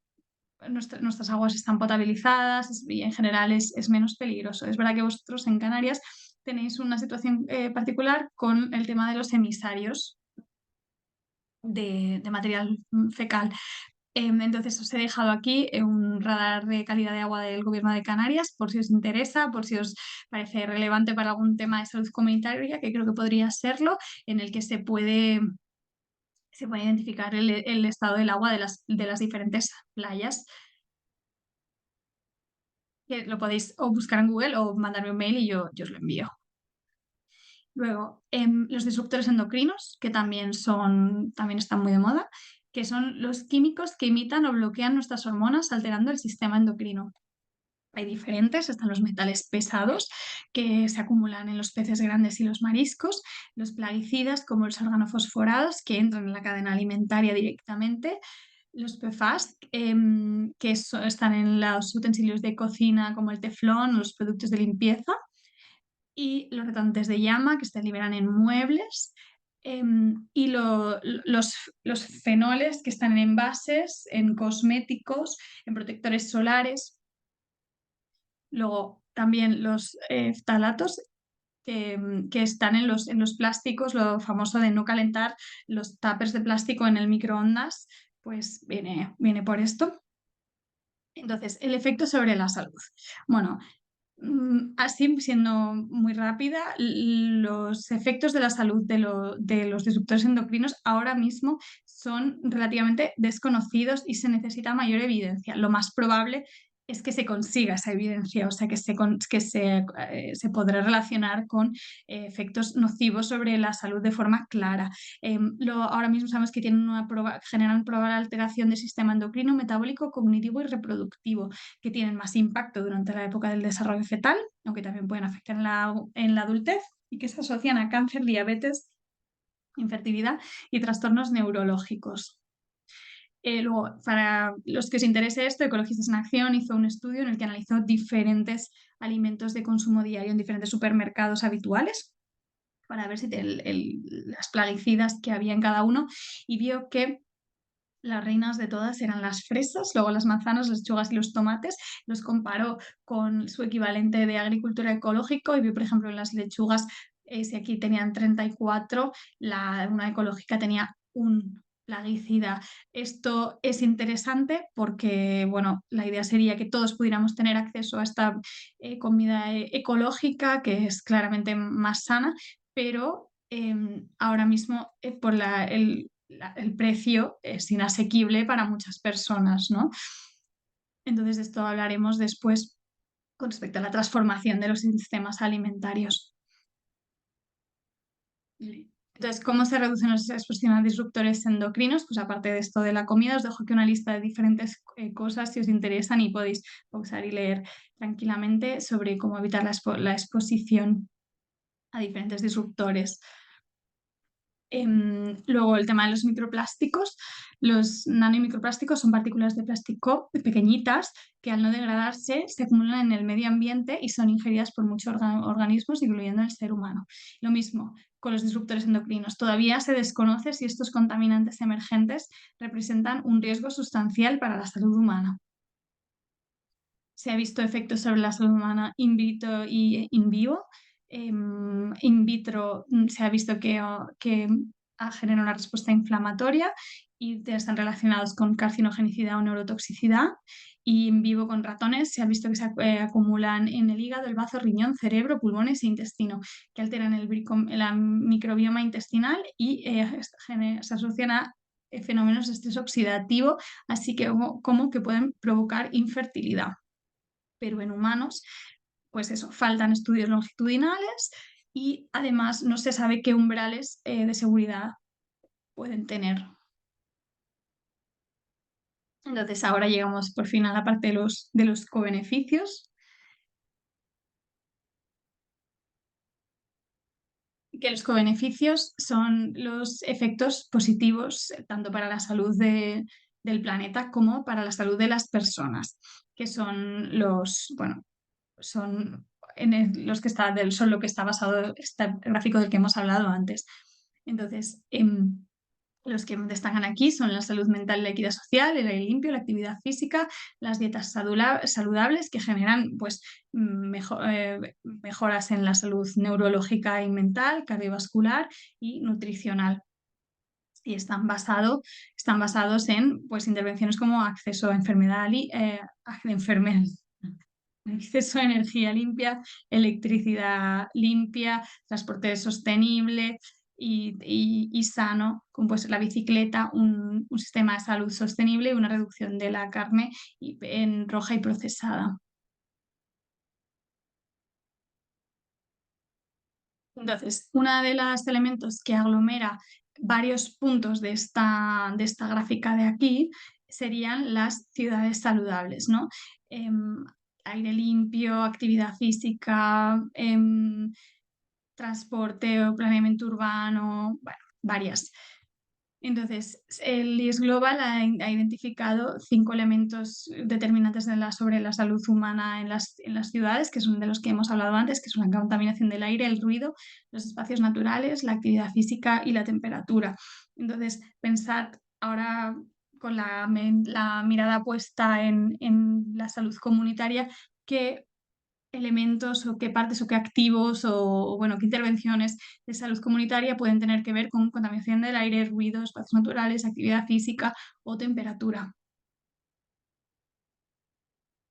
nuestras aguas están potabilizadas y en general es menos peligroso. Es verdad que vosotros en Canarias tenéis una situación particular con el tema de los emisarios de material fecal. Entonces os he dejado aquí un radar de calidad de agua del Gobierno de Canarias por si os interesa, por si os parece relevante para algún tema de salud comunitaria, que creo que podría serlo, en el que se puede identificar el estado del agua de las diferentes playas. Que lo podéis o buscar en Google o mandarme un mail y yo os lo envío. Luego, los disruptores endocrinos, que también están muy de moda, que son los químicos que imitan o bloquean nuestras hormonas alterando el sistema endocrino. Hay diferentes, están los metales pesados que se acumulan en los peces grandes y los mariscos, los plaguicidas como los organofosforados que entran en la cadena alimentaria directamente, los PFAS están en los utensilios de cocina como el teflón o los productos de limpieza, y los retantes de llama que se liberan en muebles, y los fenoles que están en envases, en cosméticos, en protectores solares. Luego también los ftalatos que están en los plásticos, lo famoso de no calentar los tuppers de plástico en el microondas, pues viene por esto. Entonces, el efecto sobre la salud. Bueno, así, siendo muy rápida, los efectos de la salud de los disruptores endocrinos ahora mismo son relativamente desconocidos y se necesita mayor evidencia. Lo más probable es que se consiga esa evidencia, o sea, que se podrá relacionar con efectos nocivos sobre la salud de forma clara. Ahora mismo sabemos que generan probable alteración del sistema endocrino, metabólico, cognitivo y reproductivo, que tienen más impacto durante la época del desarrollo fetal, aunque también pueden afectar en la adultez, y que se asocian a cáncer, diabetes, infertilidad y trastornos neurológicos. Luego, para los que os interese esto, Ecologistas en Acción hizo un estudio en el que analizó diferentes alimentos de consumo diario en diferentes supermercados habituales para ver si las plaguicidas que había en cada uno, y vio que las reinas de todas eran las fresas, luego las manzanas, las lechugas y los tomates. Los comparó con su equivalente de agricultura ecológico y vio, por ejemplo, en las lechugas, si aquí tenían 34, una ecológica tenía un plaguicida. Esto es interesante porque, bueno, la idea sería que todos pudiéramos tener acceso a esta comida ecológica, que es claramente más sana, pero ahora mismo por el precio es inasequible para muchas personas, ¿no? Entonces, de esto hablaremos después con respecto a la transformación de los sistemas alimentarios. Entonces, ¿cómo se reducen los exposición a disruptores endocrinos? Pues aparte de esto de la comida, os dejo aquí una lista de diferentes cosas si os interesan y podéis pausar y leer tranquilamente sobre cómo evitar la exposición a diferentes disruptores. Luego, el tema de los microplásticos. Los nanomicroplásticos son partículas de plástico pequeñitas que, al no degradarse, se acumulan en el medio ambiente y son ingeridas por muchos organismos, incluyendo el ser humano. Lo mismo con los disruptores endocrinos. Todavía se desconoce si estos contaminantes emergentes representan un riesgo sustancial para la salud humana. Se ha visto efectos sobre la salud humana in vitro y in vivo. In vitro se ha visto que generan una respuesta inflamatoria y están relacionados con carcinogenicidad o neurotoxicidad. Y en vivo con ratones se ha visto que se acumulan en el hígado, el bazo, riñón, cerebro, pulmones e intestino, que alteran el microbioma intestinal y se asocian a fenómenos de estrés oxidativo, así que como que pueden provocar infertilidad. Pero en humanos, pues eso, faltan estudios longitudinales y además no se sabe qué umbrales de seguridad pueden tener. Entonces ahora llegamos por fin a la parte de los cobeneficios, que los cobeneficios son los efectos positivos tanto para la salud del planeta como para la salud de las personas, que son bueno, son los que son lo que está basado este gráfico del que hemos hablado antes. Entonces, los que destacan aquí son la salud mental, la equidad social, el aire limpio, la actividad física, las dietas saludables que generan pues, mejoras en la salud neurológica y mental, cardiovascular y nutricional. Y están basados en pues, intervenciones como acceso a acceso a energía limpia, electricidad limpia, transporte sostenible y sano, como pues la bicicleta, un sistema de salud sostenible y una reducción de la carne en roja y procesada. Entonces, uno de los elementos que aglomera varios puntos de esta gráfica de aquí serían las ciudades saludables, ¿no? Em, Aire limpio, actividad física, transporte o planeamiento urbano, bueno, varias. Entonces, el IES Global ha identificado 5 elementos determinantes sobre la salud humana en las ciudades, que son de los que hemos hablado antes, que son la contaminación del aire, el ruido, los espacios naturales, la actividad física y la temperatura. Entonces, pensad ahora con la mirada puesta en la salud comunitaria, que elementos o qué partes o qué activos bueno, qué intervenciones de salud comunitaria pueden tener que ver con contaminación del aire, ruido, espacios naturales, actividad física o temperatura.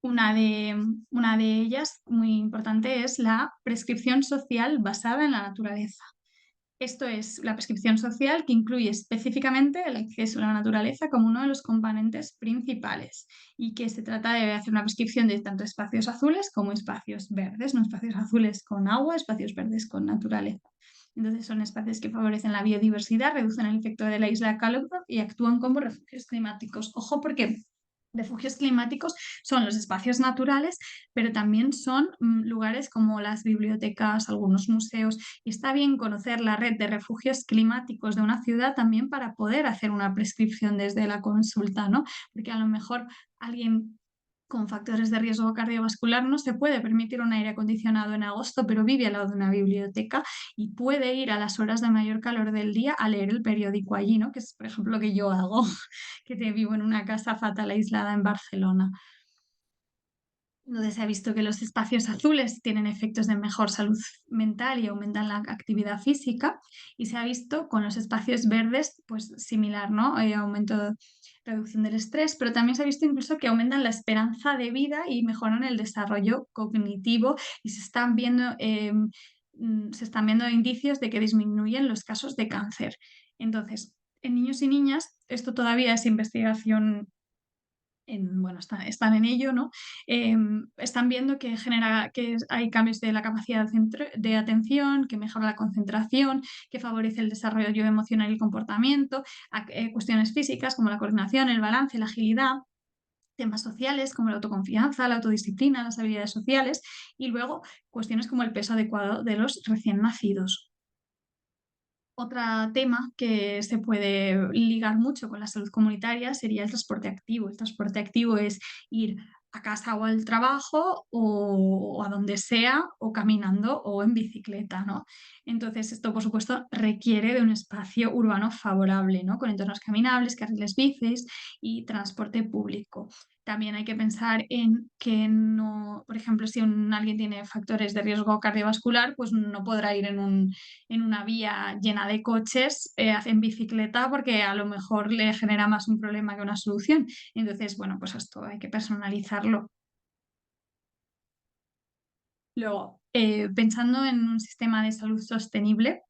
Una de ellas, muy importante, es la prescripción social basada en la naturaleza. Esto es la prescripción social que incluye específicamente el acceso a la naturaleza como uno de los componentes principales y que se trata de hacer una prescripción de tanto espacios azules como espacios verdes, no espacios azules con agua, espacios verdes con naturaleza. Entonces son espacios que favorecen la biodiversidad, reducen el efecto de la isla de calor y actúan como refugios climáticos. Ojo porque refugios climáticos son los espacios naturales, pero también son lugares como las bibliotecas, algunos museos, y está bien conocer la red de refugios climáticos de una ciudad también para poder hacer una prescripción desde la consulta, ¿no? Porque a lo mejor alguien con factores de riesgo cardiovascular no se puede permitir un aire acondicionado en agosto, pero vive al lado de una biblioteca y puede ir a las horas de mayor calor del día a leer el periódico allí, ¿no? Que es, por ejemplo, lo que yo hago, que vivo en una casa fatal aislada en Barcelona, donde se ha visto que los espacios azules tienen efectos de mejor salud mental y aumentan la actividad física, y se ha visto con los espacios verdes, pues similar, ¿no? Aumento, reducción del estrés, pero también se ha visto incluso que aumentan la esperanza de vida y mejoran el desarrollo cognitivo y se están viendo indicios de que disminuyen los casos de cáncer. Entonces, en niños y niñas, esto todavía es investigación bueno, están en ello, ¿no? Están viendo que hay cambios de la capacidad de atención, que mejora la concentración, que favorece el desarrollo emocional y el comportamiento, cuestiones físicas como la coordinación, el balance, la agilidad, temas sociales como la autoconfianza, la autodisciplina, las habilidades sociales y luego cuestiones como el peso adecuado de los recién nacidos. Otro tema que se puede ligar mucho con la salud comunitaria sería el transporte activo. El transporte activo es ir a casa o al trabajo o a donde sea, o caminando o en bicicleta, ¿no? Entonces, esto, por supuesto, requiere de un espacio urbano favorable, ¿no? Con entornos caminables, carriles bicis y transporte público. también hay que pensar en que no, por ejemplo, si alguien tiene factores de riesgo cardiovascular, pues no podrá ir en una vía llena de coches en bicicleta porque a lo mejor le genera más un problema que una solución. Entonces, bueno, pues esto hay que personalizarlo. Luego, pensando en un sistema de salud sostenible,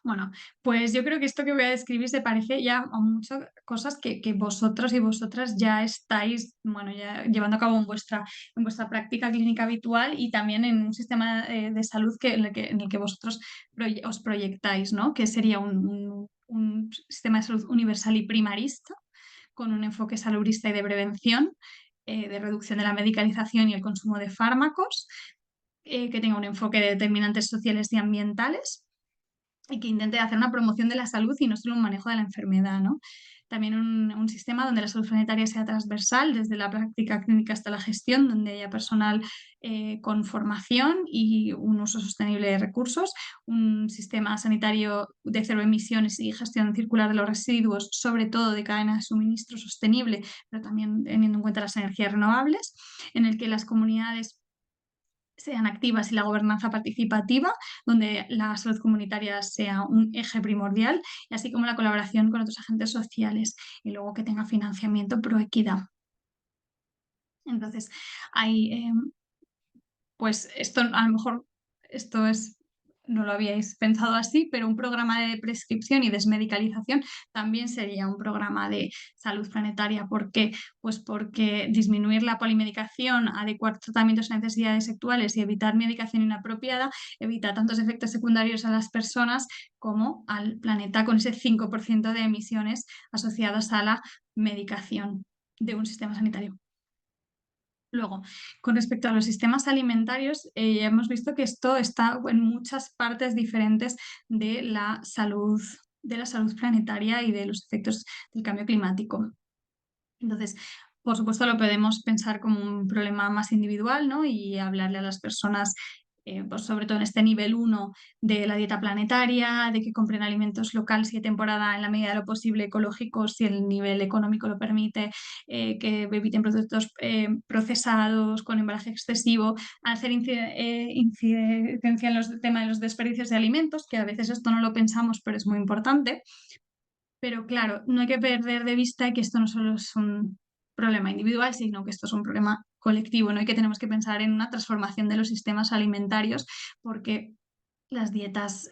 bueno, pues yo creo que esto que voy a describir se parece ya a muchas cosas que vosotros y vosotras ya estáis, bueno, ya llevando a cabo en vuestra práctica clínica habitual y también en un sistema de salud en el que vosotros os proyectáis, ¿no? Que sería un sistema de salud universal y primarista, con un enfoque saludista y de prevención, de reducción de la medicalización y el consumo de fármacos, que tenga un enfoque de determinantes sociales y ambientales y que intente hacer una promoción de la salud y no solo un manejo de la enfermedad, ¿no? También un sistema donde la salud sanitaria sea transversal, desde la práctica clínica hasta la gestión, donde haya personal con formación y un uso sostenible de recursos, un sistema sanitario de cero emisiones y gestión circular de los residuos, sobre todo de cadena de suministro sostenible, pero también teniendo en cuenta las energías renovables, en el que las comunidades sean activas y la gobernanza participativa, donde la salud comunitaria sea un eje primordial, y así como la colaboración con otros agentes sociales y luego que tenga financiamiento pro equidad. Entonces, hay pues esto a lo mejor esto es, no lo habíais pensado así, pero un programa de prescripción y desmedicalización también sería un programa de salud planetaria. ¿Por qué? Pues porque disminuir la polimedicación, adecuar tratamientos a necesidades sexuales y evitar medicación inapropiada evita tantos efectos secundarios a las personas como al planeta, con ese 5% de emisiones asociadas a la medicación de un sistema sanitario. Luego, con respecto a los sistemas alimentarios, ya hemos visto que esto está en muchas partes diferentes de la salud planetaria y de los efectos del cambio climático. Entonces, por supuesto, lo podemos pensar como un problema más individual, ¿no? Y hablarle a las personas, pues sobre todo en este nivel 1 de la dieta planetaria, de que compren alimentos locales y de temporada en la medida de lo posible ecológicos, si el nivel económico lo permite, que eviten productos procesados con embalaje excesivo, hacer incidencia en los temas de los desperdicios de alimentos, que a veces esto no lo pensamos, pero es muy importante. Pero claro, no hay que perder de vista que esto no solo es un problema individual, sino que esto es un problema colectivo, ¿no? Y que tenemos que pensar en una transformación de los sistemas alimentarios, porque las dietas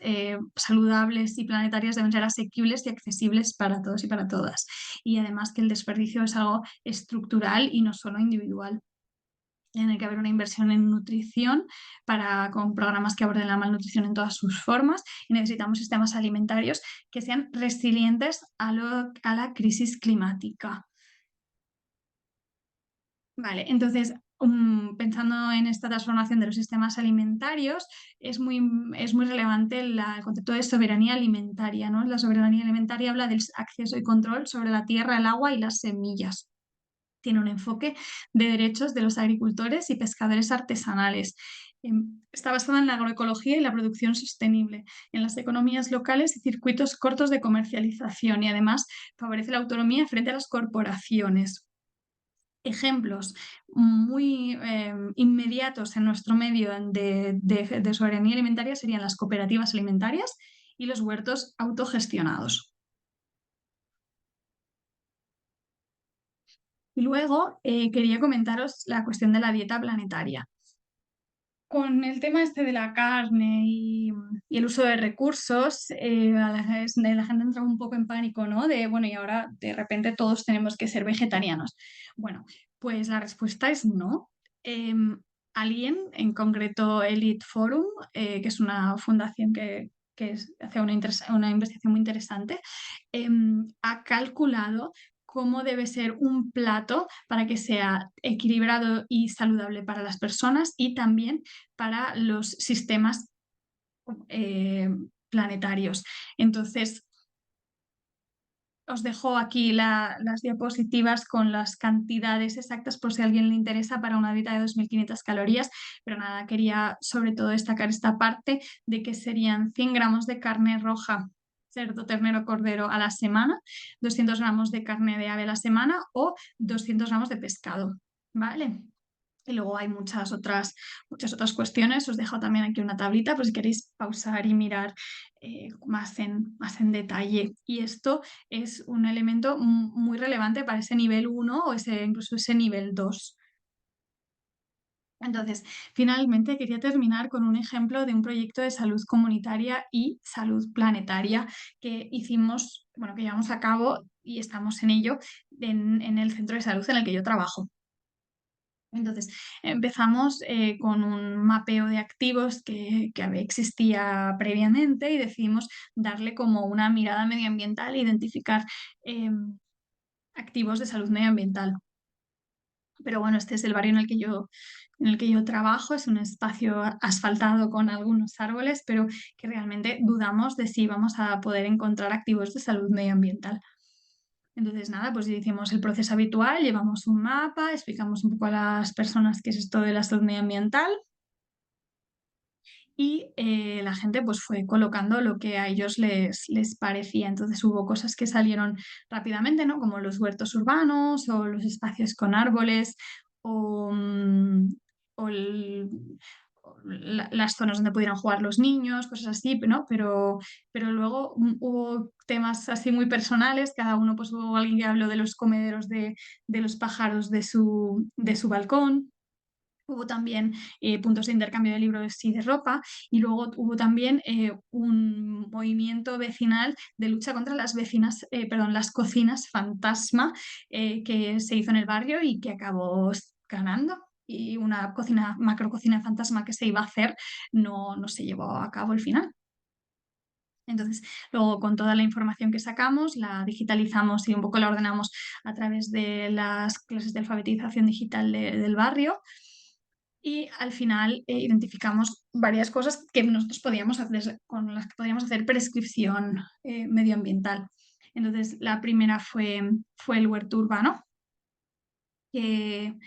saludables y planetarias deben ser asequibles y accesibles para todos y para todas. Y además que el desperdicio es algo estructural y no solo individual. Tiene que haber una inversión en nutrición con programas que aborden la malnutrición en todas sus formas y necesitamos sistemas alimentarios que sean resilientes a la crisis climática. Vale, entonces, pensando en esta transformación de los sistemas alimentarios, es muy relevante el concepto de soberanía alimentaria, ¿no? La soberanía alimentaria habla del acceso y control sobre la tierra, el agua y las semillas. Tiene un enfoque de derechos de los agricultores y pescadores artesanales. Está basada en la agroecología y la producción sostenible, en las economías locales y circuitos cortos de comercialización y además favorece la autonomía frente a las corporaciones. Ejemplos muy inmediatos en nuestro medio de soberanía alimentaria serían las cooperativas alimentarias y los huertos autogestionados. Y luego quería comentaros la cuestión de la dieta planetaria. Con el tema este de la carne y el uso de recursos, la gente entra un poco en pánico, ¿no? De, bueno, y ahora de repente todos tenemos que ser vegetarianos. Bueno, pues la respuesta es no. Alguien, en concreto Elite Forum, que es una fundación que hace una investigación muy interesante, ha calculado cómo debe ser un plato para que sea equilibrado y saludable para las personas y también para los sistemas eh, planetarios. Entonces, os dejo aquí las diapositivas con las cantidades exactas por si a alguien le interesa para una dieta de 2.500 calorías, pero nada, quería sobre todo destacar esta parte de que serían 100 gramos de carne roja cerdo, ternero, cordero a la semana, 200 gramos de carne de ave a la semana o 200 gramos de pescado, ¿vale? Y luego hay muchas otras cuestiones. Os dejo también aquí una tablita por si queréis pausar y mirar más en detalle. Y esto es un elemento muy relevante para ese nivel 1 o incluso ese nivel 2. Entonces, finalmente quería terminar con un ejemplo de un proyecto de salud comunitaria y salud planetaria que hicimos, bueno, que llevamos a cabo y estamos en ello en el centro de salud en el que yo trabajo. Entonces, empezamos con un mapeo de activos existía previamente y decidimos darle como una mirada medioambiental e identificar activos de salud medioambiental. Pero bueno, este es el barrio en el que yo trabajo, es un espacio asfaltado con algunos árboles, pero que realmente dudamos de si vamos a poder encontrar activos de salud medioambiental. Entonces, nada, pues hicimos el proceso habitual, llevamos un mapa, explicamos un poco a las personas qué es esto de la salud medioambiental y la gente pues fue colocando lo que a ellos les parecía. Entonces hubo cosas que salieron rápidamente, ¿no? Como los huertos urbanos o los espacios con árboles o, o las zonas donde pudieran jugar los niños, cosas así, ¿no? Pero luego hubo temas así muy personales, cada uno pues hubo alguien que habló de los comederos de los pájaros de su balcón. Hubo también puntos de intercambio de libros y de ropa y luego hubo también un movimiento vecinal de lucha contra las cocinas fantasma que se hizo en el barrio y que acabó ganando. Y una macro cocina fantasma que se iba a hacer no se llevó a cabo al final. Entonces, luego con toda la información que sacamos, la digitalizamos y un poco la ordenamos a través de las clases de alfabetización digital del barrio y al final identificamos varias cosas que nosotros podíamos hacer, con las que podíamos hacer prescripción medioambiental. Entonces, la primera fue el huerto urbano, que,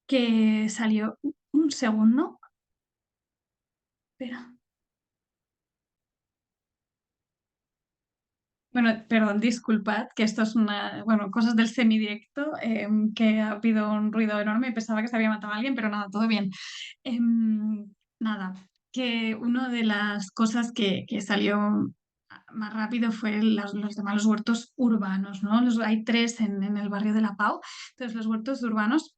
que salió un segundo. Espera. Bueno, perdón, disculpad, que esto es bueno, cosas del semidirecto, que ha habido un ruido enorme y pensaba que se había matado a alguien, pero nada, todo bien. Nada, que una de las cosas que salió más rápido fue los demás, los huertos urbanos, ¿no? Hay tres en el barrio de La Pau. Entonces, los huertos urbanos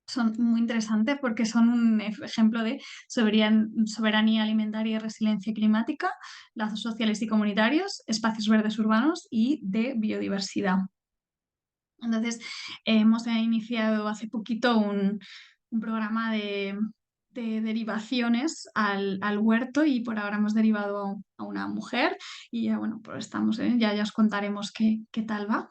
son muy interesantes porque son un ejemplo de soberanía alimentaria y resiliencia climática, lazos sociales y comunitarios, espacios verdes urbanos y de biodiversidad. Entonces, hemos iniciado hace poquito un programa de derivaciones al huerto y por ahora hemos derivado a una mujer y ya, bueno, pues estamos, ya os contaremos qué tal va.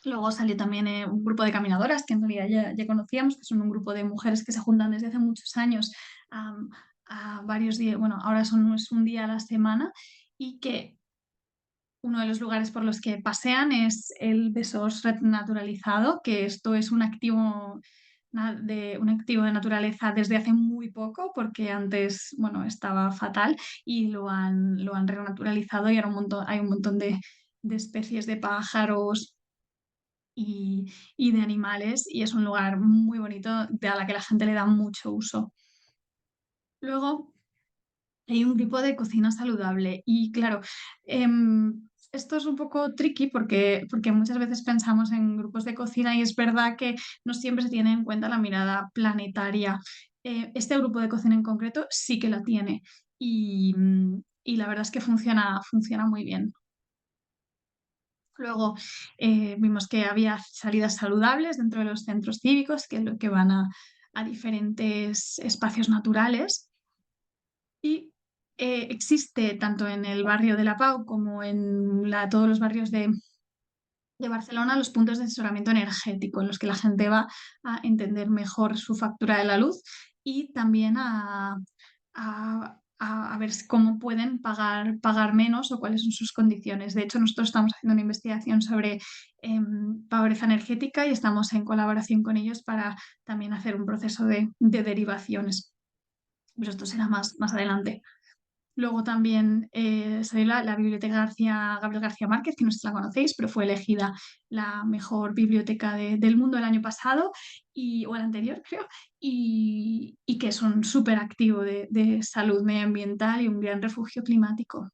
Luego salió también un grupo de caminadoras que en realidad ya conocíamos, que son un grupo de mujeres que se juntan desde hace muchos años am, a varios días, bueno, ahora es un día a la semana y que uno de los lugares por los que pasean es el Besós renaturalizado, que esto es un activo de naturaleza desde hace muy poco, porque antes, bueno, estaba fatal y lo han renaturalizado y ahora hay un montón de especies de pájaros y de animales y es un lugar muy bonito a la que la gente le da mucho uso. Luego hay un grupo de cocina saludable y claro, esto es un poco tricky porque muchas veces pensamos en grupos de cocina y es verdad que no siempre se tiene en cuenta la mirada planetaria. Este grupo de cocina en concreto sí que la tiene y la verdad es que funciona muy bien. Luego vimos que había salidas saludables dentro de los centros cívicos que van a diferentes espacios naturales y existe tanto en el barrio de La Pau como en todos los barrios de Barcelona los puntos de asesoramiento energético en los que la gente va a entender mejor su factura de la luz y también a ver cómo pueden pagar menos o cuáles son sus condiciones. De hecho, nosotros estamos haciendo una investigación sobre pobreza energética y estamos en colaboración con ellos para también hacer un proceso de derivaciones. Pero esto será más adelante. Luego también salió la Biblioteca Gabriel García Márquez, que no sé si la conocéis, pero fue elegida la mejor biblioteca del mundo el año pasado, o el anterior, creo, y que es un súper activo de salud medioambiental y un gran refugio climático.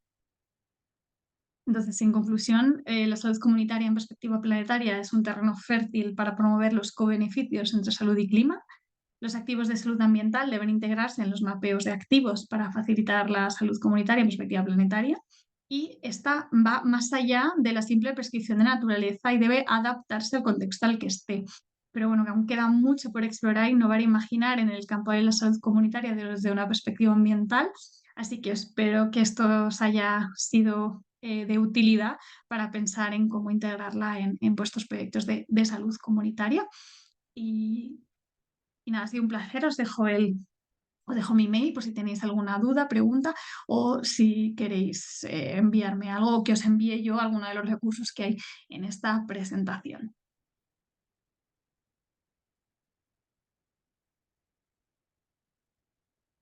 Entonces, en conclusión, la salud comunitaria en perspectiva planetaria es un terreno fértil para promover los co-beneficios entre salud y clima. Los activos de salud ambiental deben integrarse en los mapeos de activos para facilitar la salud comunitaria en perspectiva planetaria. Y esta va más allá de la simple prescripción de naturaleza y debe adaptarse al contexto al que esté. Pero bueno, que aún queda mucho por explorar, innovar e imaginar en el campo de la salud comunitaria desde una perspectiva ambiental. Así que espero que esto os haya sido de utilidad para pensar en cómo integrarla en vuestros proyectos de salud comunitaria. Y, y nada, ha sido un placer. Os dejo mi mail por si tenéis alguna duda, pregunta o si queréis enviarme algo o que os envíe yo alguno de los recursos que hay en esta presentación.